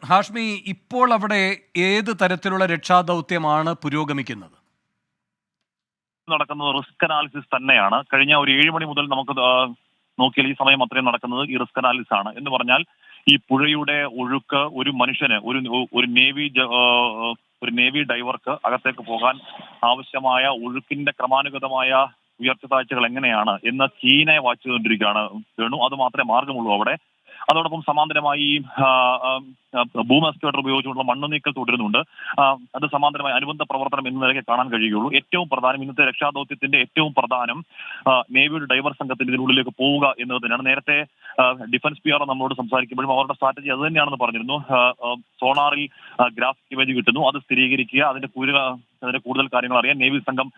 ഹാഷ്മി, ഇപ്പോൾ അവിടെ ഏത് തരത്തിലുള്ള രക്ഷാദൗത്യമാണ് പുരോഗമിക്കുന്നത്? നടക്കുന്നത് റിസ്ക് അനാലിസിസ് തന്നെയാണ്. കഴിഞ്ഞ ഒരു 7 മണി മുതൽ നമുക്ക് നോക്കിയാൽ ഈ സമയം അത്രയും നടക്കുന്നത് ഈ റിസ്ക് അനാലിസിസ് ആണ്. എന്ന് പറഞ്ഞാൽ ഈ പുഴയുടെ ഒഴുക്ക് ഒരു മനുഷ്യന് ഒരു നേവി ഡൈവർക്ക് അകത്തേക്ക് പോകാൻ ആവശ്യമായ ഒഴുക്കിന്റെ ക്രമാനുഗതമായ ഉയർച്ച താഴ്ചകൾ എങ്ങനെയാണ് എന്ന് ചീനയെ വാച്ച് ചെയ്തുകൊണ്ടിരിക്കുകയാണ് വേണു. അത് മാത്രമേ മാർഗമുള്ളൂ അവിടെ. അതോടൊപ്പം സമാന്തരമായി ബൂം എക്സ്കവേറ്റർ ഉപയോഗിച്ചുകൊണ്ടുള്ള മണ്ണ് നീക്കൽ തുടരുന്നുണ്ട്. അത് സമാന്തരമായ അനുബന്ധ പ്രവർത്തനം എന്ന നിലയ്ക്ക് കാണാൻ കഴിയുകയുള്ളൂ. ഏറ്റവും പ്രധാനം ഇന്നത്തെ രക്ഷാദൗത്യത്തിന്റെ ഏറ്റവും പ്രധാനം നേവിയുടെ ഡൈവർ സംഘത്തിന്റെ ഇതിനുള്ളിലേക്ക് പോവുക എന്നത് തന്നെയാണ്. നേരത്തെ ഡിഫൻസ് പി ആർ നമ്മളോട് സംസാരിക്കുമ്പോഴും അവരുടെ സ്ട്രാറ്റജി അത് തന്നെയാണെന്ന് പറഞ്ഞിരുന്നു. സോണാറിൽ ഗ്രാഫിക് ഇമേജ് കിട്ടുന്നു, അത് സ്ഥിരീകരിക്കുക, അതിന്റെ കൂടുതൽ കാര്യങ്ങൾ അറിയാൻ നേവി സംഘം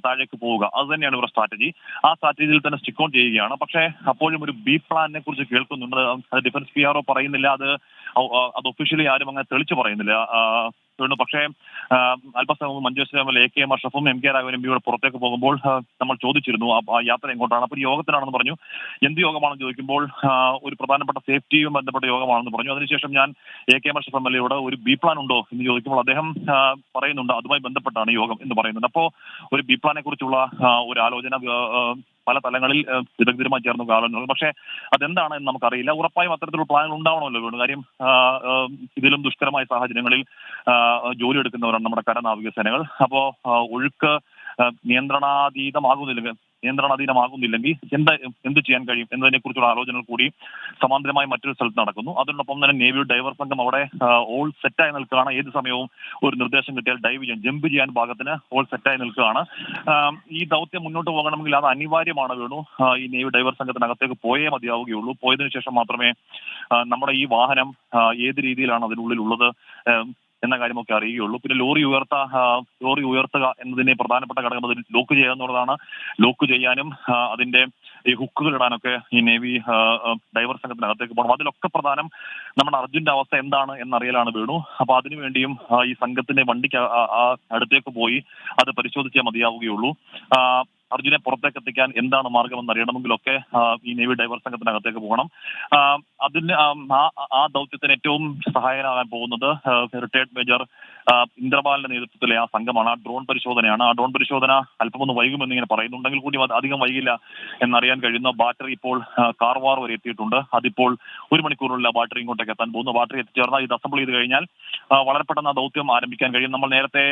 താഴേക്ക് പോവുക, അത് തന്നെയാണ് ഇവരുടെ സ്ട്രാറ്റജി. ആ സ്ട്രാറ്റജിയിൽ തന്നെ സ്റ്റിക്ക് ഓൺ ചെയ്യുകയാണ്. പക്ഷേ അപ്പോഴും ഒരു ബി പ്ലാനിനെ കുറിച്ച് കേൾക്കുന്നുണ്ട്. അത് ഡിഫൻസ് പി ആർ ഒ പറയുന്നില്ല, അത് ഒഫീഷ്യലി ആരും അങ്ങനെ തെളിച്ചു പറയുന്നില്ല. പക്ഷേ അല്പസമയം മുമ്പ് മഞ്ചേശ്വരം AK എം അഷ്റഫും MK രാഘവൻ MB യുടെ പുറത്തേക്ക് പോകുമ്പോൾ നമ്മൾ ചോദിച്ചിരുന്നു ആ യാത്ര എങ്ങോട്ടാണ്. അപ്പോൾ യോഗത്തിനാണെന്ന് പറഞ്ഞു. എന്ത് യോഗമാണെന്ന് ചോദിക്കുമ്പോൾ ഒരു പ്രധാനപ്പെട്ട സേഫ്റ്റിയും ബന്ധപ്പെട്ട യോഗമാണെന്ന് പറഞ്ഞു. അതിനുശേഷം ഞാൻ AK എം അഷ്റഫ് MLA യോട് ഒരു ബി പ്ലാൻ ഉണ്ടോ എന്ന് ചോദിക്കുമ്പോൾ അദ്ദേഹം പറയുന്നുണ്ട് അതുമായി ബന്ധപ്പെട്ടാണ് യോഗം എന്ന് പറയുന്നുണ്ട്. അപ്പോൾ ഒരു ബി പ്ലാനെ കുറിച്ചുള്ള ഒരു ആലോചന പല തലങ്ങളിൽ വിദഗ്ധരുമായി ചേർന്ന് ആലോചന, പക്ഷേ അതെന്താണ് എന്ന് നമുക്കറിയില്ല. ഉറപ്പായും അത്തരത്തിലുള്ള പ്ലാനുകൾ ഉണ്ടാവണമല്ലോ വേണം. കാര്യം ഇതിലും ദുഷ്കരമായ സാഹചര്യങ്ങളിൽ ജോലി എടുക്കുന്നവരാണ് നമ്മുടെ കരനാവിക സേനകൾ. അപ്പോൾ ഒഴുക്ക് നിയന്ത്രണാധീനമാകുന്നില്ലെങ്കിൽ എന്ത് ചെയ്യാൻ കഴിയും എന്നതിനെ കുറിച്ചുള്ള ആലോചനകൾ കൂടി സമാന്തരമായി മറ്റൊരു സ്ഥലത്ത് നടക്കുന്നു. അതിനൊപ്പം തന്നെ നേവി ഡൈവർ സംഘം അവിടെ ഓൾ സെറ്റായി നിൽക്കുകയാണ്. ഏത് സമയവും ഒരു നിർദ്ദേശം കിട്ടിയാൽ ജമ്പ് ചെയ്യാൻ ഭാഗത്തിന് ഓൾ സെറ്റായി നിൽക്കുകയാണ്. ഈ ദൗത്യം മുന്നോട്ട് പോകണമെങ്കിൽ അത് അനിവാര്യമാണ് വേണു. ഈ നേവി ഡൈവർ സംഘത്തിനകത്തേക്ക് പോയേ മതിയാവുകയുള്ളൂ. പോയതിനു ശേഷം മാത്രമേ നമ്മുടെ ഈ വാഹനം ഏത് രീതിയിലാണ് അതിനുള്ളിൽ ഉള്ളത് എന്ന കാര്യമൊക്കെ അറിയുകയുള്ളൂ. പിന്നെ ലോറി ഉയർത്തുക എന്നതിന്റെ പ്രധാനപ്പെട്ട ഘടകം അത് ലോക്ക് ചെയ്യുക എന്നുള്ളതാണ്. ലോക്ക് ചെയ്യാനും അതിന്റെ ഈ ഹുക്കുകൾ ഇടാനൊക്കെ ഈ നേവി ഡൈവർ സംഘത്തിനകത്തേക്ക് പോകണം. അതിലൊക്കെ പ്രധാനം നമ്മുടെ അർജുന്റെ അവസ്ഥ എന്താണ് എന്നറിയലാണ് വേണു. അപ്പൊ അതിനുവേണ്ടിയും ഈ സംഘത്തിന്റെ വണ്ടിക്ക് അടുത്തേക്ക് പോയി അത് പരിശോധിച്ചേ മതിയാവുകയുള്ളൂ. അർജുനെ പുറത്തേക്ക് എത്തിക്കാൻ എന്താണ് മാർഗമെന്ന് അറിയണമെങ്കിലൊക്കെ ഈ നേവി ഡൈവർ സംഘത്തിനകത്തേക്ക് പോകണം. അതിന് ആ ദൗത്യത്തിന് ഏറ്റവും സഹായകനാകാൻ പോകുന്നത് റിട്ടയർഡ് മേജർ ഇന്ദ്രപാലിന്റെ നേതൃത്വത്തിലെ ആ സംഘമാണ്. ആ ഡ്രോൺ പരിശോധനയാണ്. ആ ഡ്രോൺ പരിശോധന അല്പമൊന്ന് വൈകുമെന്നിങ്ങനെ പറയുന്നുണ്ടെങ്കിൽ കൂടി അധികം വൈകില്ല എന്നറിയാൻ കഴിയുന്ന ബാറ്ററി ഇപ്പോൾ കാർവാർ വരെ എത്തിയിട്ടുണ്ട്. അതിപ്പോൾ 1 മണിക്കൂറിനുള്ള ബാറ്ററി ഇങ്ങോട്ടേക്ക് എത്താൻ പോകുന്നു. ബാറ്ററി എത്തിച്ചേർന്നാൽ ഇത് അസംബിൾ ചെയ്ത് കഴിഞ്ഞാൽ വളരെ പെട്ടെന്ന് ആ ദൗത്യം ആരംഭിക്കാൻ കഴിയും. നമ്മൾ നേരത്തെ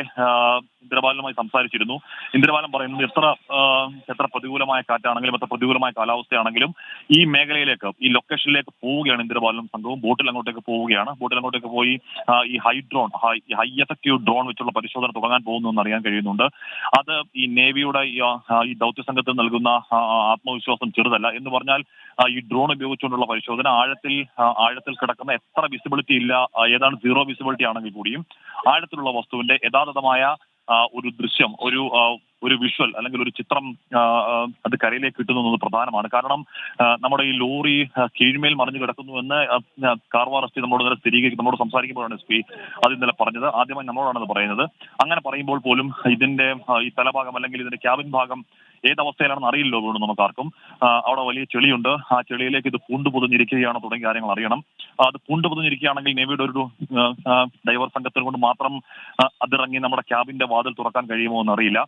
ഇന്ദ്രപാലുമായി സംസാരിച്ചിരുന്നു. ഇന്ദ്രപാലം പറയുന്നത് എത്ര പ്രതികൂലമായ കാറ്റാണെങ്കിലും എത്ര പ്രതികൂലമായ കാലാവസ്ഥയാണെങ്കിലും ഈ മേഖലയിലേക്ക് ഈ ലൊക്കേഷനിലേക്ക് പോവുകയാണ് ഇന്ദ്രപാലനും സംഘവും. ബോട്ടിൽ അങ്ങോട്ടേക്ക് പോവുകയാണ്. ബോട്ടിൽ അങ്ങോട്ടേക്ക് പോയി ഈ ഹൈ എഫക്റ്റീവ് ഡ്രോൺ വെച്ചുള്ള പരിശോധന തുടങ്ങാൻ പോകുന്നു എന്ന് അറിയാൻ കഴിയുന്നുണ്ട്. അത് ഈ നേവിയുടെ ഈ ദൗത്യ സംഘത്തിൽ നൽകുന്ന ആത്മവിശ്വാസം ചെറുതല്ല. എന്ന് പറഞ്ഞാൽ ഈ ഡ്രോൺ ഉപയോഗിച്ചുകൊണ്ടുള്ള പരിശോധന ആഴത്തിൽ കിടക്കുന്ന എത്ര വിസിബിലിറ്റി ഇല്ല, ഏതാണ് 0 വിസിബിലിറ്റി ആണെങ്കിൽ കൂടിയും ആഴത്തിലുള്ള വസ്തുവിന്റെ യഥാർത്ഥമായ ഒരു ദൃശ്യം, ഒരു വിഷ്വൽ അല്ലെങ്കിൽ ഒരു ചിത്രം അത് കരയിലേക്ക് കിട്ടുന്നത് പ്രധാനമാണ്. കാരണം നമ്മുടെ ഈ ലോറി കീഴ്മേൽ മറിഞ്ഞു കിടക്കുന്നുവെന്ന് കാർവാർ എസ് പി നമ്മളോട് സംസാരിക്കുമ്പോഴാണ് SP അത് ഇന്നലെ പറഞ്ഞത്. ആദ്യമായി നമ്മളോടാണ് പറയുന്നത്. അങ്ങനെ പറയുമ്പോൾ പോലും ഇതിന്റെ ഈ തലഭാഗം അല്ലെങ്കിൽ ഇതിന്റെ ക്യാബിൻ ഭാഗം ഏതവസ്ഥയിലാണെന്ന് അറിയില്ലോ വീണു നമുക്കാർക്കും. അവിടെ വലിയ ചെളിയുണ്ട്. ആ ചെളിയിലേക്ക് ഇത് പൂണ്ടു പൊതിഞ്ഞിരിക്കുകയാണോ തുടങ്ങിയ കാര്യങ്ങൾ അറിയണം. അത് പൂണ്ടു പൊതിഞ്ഞിരിക്കുകയാണെങ്കിൽ നേവിയുടെ ഒരു ഡൈവർ സംഘത്തിൽ കൊണ്ട് മാത്രം അതിറങ്ങി നമ്മുടെ ക്യാബിന്റെ വാതിൽ തുറക്കാൻ കഴിയുമോ എന്നറിയില്ല.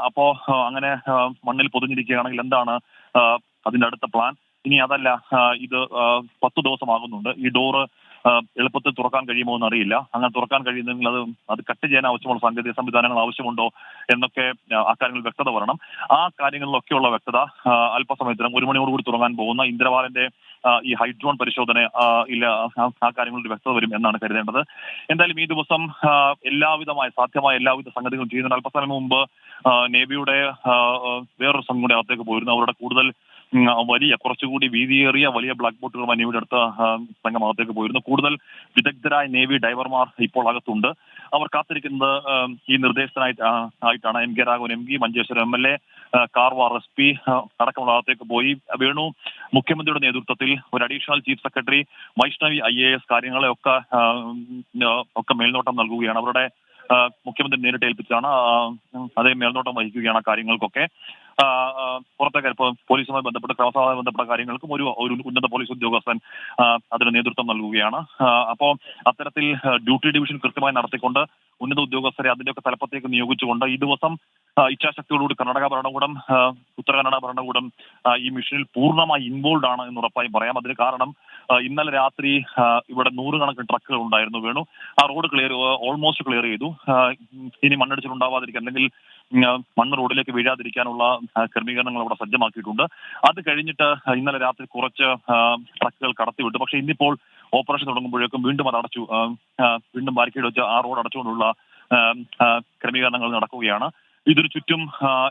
അപ്പോ അങ്ങനെ മണ്ണിൽ പൊതിഞ്ഞിരിക്കുകയാണെങ്കിൽ എന്താണ് അതിന്റെ അടുത്ത പ്ലാൻ? ഇനി അതല്ല, ഇത് 10 ദിവസമാകുന്നുണ്ട്. ഈ ഡോറ് എളുപ്പത്തിൽ തുറക്കാൻ കഴിയുമോ എന്നറിയില്ല. അങ്ങനെ തുറക്കാൻ കഴിയുന്നെങ്കിൽ അത് കട്ട് ചെയ്യാൻ ആവശ്യമുള്ള സാങ്കേതിക സംവിധാനങ്ങൾ ആവശ്യമുണ്ടോ എന്നൊക്കെ ആ കാര്യങ്ങളിൽ വ്യക്തത വരണം. ആ കാര്യങ്ങളിലൊക്കെയുള്ള വ്യക്തത അല്പസമയത്തിനും 1 മണിയോടുകൂടി തുടങ്ങാൻ പോകുന്ന ഇന്ദ്രപാലന്റെ ഈ ഹൈഡ്രോൺ പരിശോധന ഇല്ല ആ കാര്യങ്ങളിൽ വ്യക്തത വരും എന്നാണ് കരുതേണ്ടത്. എന്തായാലും ഈ ദിവസം സാധ്യമായ എല്ലാവിധ സംഗതികളും ചെയ്യുന്നുണ്ട്. അല്പസമയം മുമ്പ് നേവിയുടെ വേറൊരു സംഘം കൂടി അകത്തേക്ക് പോയിരുന്നു. അവരുടെ കൂടുതൽ കുറച്ചുകൂടി വീതിയേറിയ വലിയ ബ്ലാക്ക് ബോട്ടുകളുമായി നേവിയുടെ അടുത്ത സംഘം അകത്തേക്ക് പോയിരുന്നു. കൂടുതൽ വിദഗ്ധരായ നേവി ഡൈവർമാർ ഇപ്പോൾ അകത്തുണ്ട്. അവർ കാത്തിരിക്കുന്നത് ഈ നിർദ്ദേശത്തിനായിട്ടാണ്. MK Raghavan MB, Manjeshwaram MLA, Karwar SP അടക്കമുള്ള അകത്തേക്ക് പോയി. വേണു മുഖ്യമന്ത്രിയുടെ നേതൃത്വത്തിൽ ഒരു additional chief secretary Vaishnavi IAS കാര്യങ്ങളെ ഒക്കെ മേൽനോട്ടം നൽകുകയാണ്. അവരുടെ മുഖ്യമന്ത്രി നേരിട്ട് ഏൽപ്പിച്ചാണ്. അദ്ദേഹം മേൽനോട്ടം വഹിക്കുകയാണ് കാര്യങ്ങൾക്കൊക്കെ. പുറത്തേക്ക് ഇപ്പോൾ പോലീസുമായി ബന്ധപ്പെട്ട ക്രമസമാധാനവുമായി ബന്ധപ്പെട്ട കാര്യങ്ങൾക്കും ഒരു ഉന്നത പോലീസ് ഉദ്യോഗസ്ഥൻ അതിന് നേതൃത്വം നൽകുകയാണ്. അപ്പോൾ അത്തരത്തിൽ ഡ്യൂട്ടി ഡിവിഷൻ കൃത്യമായി നടത്തിക്കൊണ്ട് ഉന്നത ഉദ്യോഗസ്ഥരെ അതിന്റെയൊക്കെ തലപ്പത്തേക്ക് നിയോഗിച്ചുകൊണ്ട് ഈ ദിവസം ഇച്ഛാശക്തിയോടുകൂടി കർണാടക ഭരണകൂടം, ഉത്തര കന്നഡ ഭരണകൂടം ഈ മിഷനിൽ പൂർണ്ണമായി ഇൻവോൾവ് ആണ് എന്ന് ഉറപ്പായും പറയാം. അതിന് കാരണം ഇന്നലെ രാത്രി ഇവിടെ നൂറുകണക്കിന് ട്രക്കുകൾ ഉണ്ടായിരുന്നു വേണു. ആ റോഡ് ഓൾമോസ്റ്റ് ക്ലിയർ ചെയ്തു. ഇനി മണ്ണിടിച്ചിലുണ്ടാവാതിരിക്കാൻ അല്ലെങ്കിൽ മണ്ണ് റോഡിലേക്ക് വീഴാതിരിക്കാനുള്ള ക്രമീകരണങ്ങൾ അവിടെ സജ്ജമാക്കിയിട്ടുണ്ട്. അത് കഴിഞ്ഞിട്ട് ഇന്നലെ രാത്രി കുറച്ച് ട്രക്കുകൾ കടത്തിവിട്ടു. പക്ഷേ ഇന്നിപ്പോൾ ഓപ്പറേഷൻ തുടങ്ങുമ്പോഴേക്കും വീണ്ടും അത് അടച്ചു. വീണ്ടും ബാരിക്കേഡ് വെച്ച് ആ റോഡ് അടച്ചുകൊണ്ടുള്ള ക്രമീകരണങ്ങൾ നടക്കുകയാണ്. ഇതിനു ചുറ്റും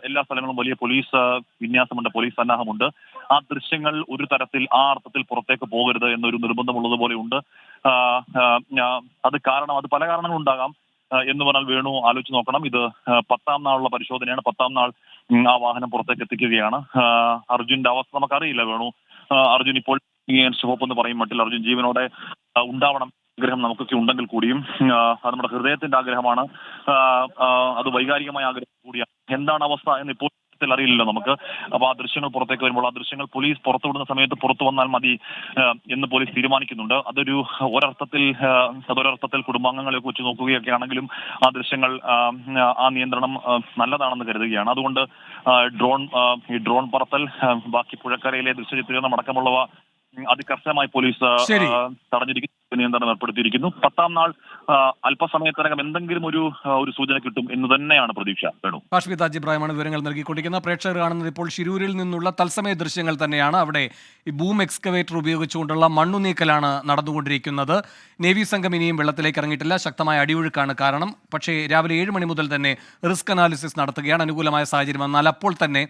എല്ലാ സ്ഥലങ്ങളും വലിയ പോലീസ് വിന്യാസമുണ്ട്, പോലീസ് സന്നാഹമുണ്ട്. ആ ദൃശ്യങ്ങൾ ഒരു തരത്തിൽ ആ അർത്ഥത്തിൽ പുറത്തേക്ക് പോകരുത് എന്നൊരു നിർബന്ധമുള്ളതുപോലെ ഉണ്ട്. അത് പല കാരണങ്ങളുണ്ടാകാം എന്ന് പറഞ്ഞാൽ വേണു ആലോചിച്ച് നോക്കണം. ഇത് 10ാം നാളുള്ള പരിശോധനയാണ്. 10ാം നാൾ ആ വാഹനം പുറത്തേക്ക് എത്തിക്കുകയാണ്. അർജുന്റെ അവസ്ഥ നമുക്കറിയില്ല വേണു. അർജുൻ ഇപ്പോൾ സ്റ്റോപ്പ് എന്ന് പറയും മട്ടിൽ അർജുൻ ജീവനോടെ ഉണ്ടാവണം ആഗ്രഹം നമുക്കൊക്കെ ഉണ്ടെങ്കിൽ കൂടിയും അത് നമ്മുടെ ഹൃദയത്തിന്റെ ആഗ്രഹമാണ്. അത് വൈകാരികമായ ആഗ്രഹം കൂടിയാണ്. എന്താണ് അവസ്ഥ എന്ന് ഇപ്പോൾ അറിയില്ലല്ലോ നമുക്ക്. അപ്പൊ ആ ദൃശ്യങ്ങൾ പുറത്തേക്ക് വരുമ്പോൾ ആ ദൃശ്യങ്ങൾ പോലീസ് പുറത്തുവിടുന്ന സമയത്ത് പുറത്തു വന്നാൽ മതി എന്ന് പോലീസ് തീരുമാനിക്കുന്നുണ്ട്. അതൊരർത്ഥത്തിൽ കുടുംബാംഗങ്ങളെയൊക്കെ വെച്ച് നോക്കുകയൊക്കെ ആണെങ്കിലും ആ ദൃശ്യങ്ങൾ ആ നിയന്ത്രണം നല്ലതാണെന്ന് കരുതുകയാണ്. അതുകൊണ്ട് ഡ്രോൺ പറത്തൽ, ബാക്കി പുഴക്കരയിലെ ദൃശ്യചിത്രീകരണം അടക്കമുള്ളവ അതികർശനമായി പോലീസ് തടഞ്ഞിരിക്കുന്നു, നിയന്ത്രണം ഏർപ്പെടുത്തിയിരിക്കുന്നു. 10ാം നാൾ അല്പസമയത്തിനകം എന്തെങ്കിലും ഒരു സൂചന കിട്ടും എന്ന് തന്നെയാണ് പ്രതീക്ഷ. വേണു, കാശ്മീർ താജ് ഇബ്രാഹിമാണ് വിവരങ്ങൾ നൽകിക്കൊണ്ടിരിക്കുന്നത്. പ്രേക്ഷകർ കാണുന്നത് ഇപ്പോൾ ശിരൂരിൽ നിന്നുള്ള തത്സമയ ദൃശ്യങ്ങൾ തന്നെയാണ്. അവിടെ ഈ ബൂം എക്സ്കവേറ്റർ ഉപയോഗിച്ചുകൊണ്ടുള്ള മണ്ണുനീക്കലാണ് നടന്നുകൊണ്ടിരിക്കുന്നത്. നേവി സംഘം ഇനിയും വെള്ളത്തിലേക്ക് ഇറങ്ങിയിട്ടില്ല. ശക്തമായ അടിയൊഴുക്കാണ് കാരണം. പക്ഷേ രാവിലെ 7 മണി മുതൽ തന്നെ റിസ്ക് അനാലിസിസ് നടത്തുകയാണ്. അനുകൂലമായ സാഹചര്യം വന്നാൽ അപ്പോൾ തന്നെ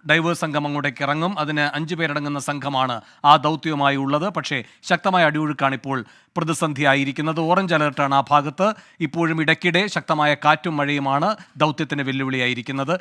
ഡൈവേഴ്സ് സംഘം അങ്ങോട്ടേക്ക് ഇറങ്ങും. അതിന് 5 പേരടങ്ങുന്ന സംഘമാണ് ആ ദൗത്യവുമായി ഉള്ളത്. പക്ഷേ ശക്തമായ അടിയൊഴുക്കാണ് ഇപ്പോൾ പ്രതിസന്ധിയായിരിക്കുന്നത്. ഓറഞ്ച് അലർട്ടാണ് ആ ഭാഗത്ത്. ഇപ്പോഴും ഇടയ്ക്കിടെ ശക്തമായ കാറ്റും മഴയുമാണ് ദൗത്യത്തിന് വെല്ലുവിളിയായിരിക്കുന്നത്.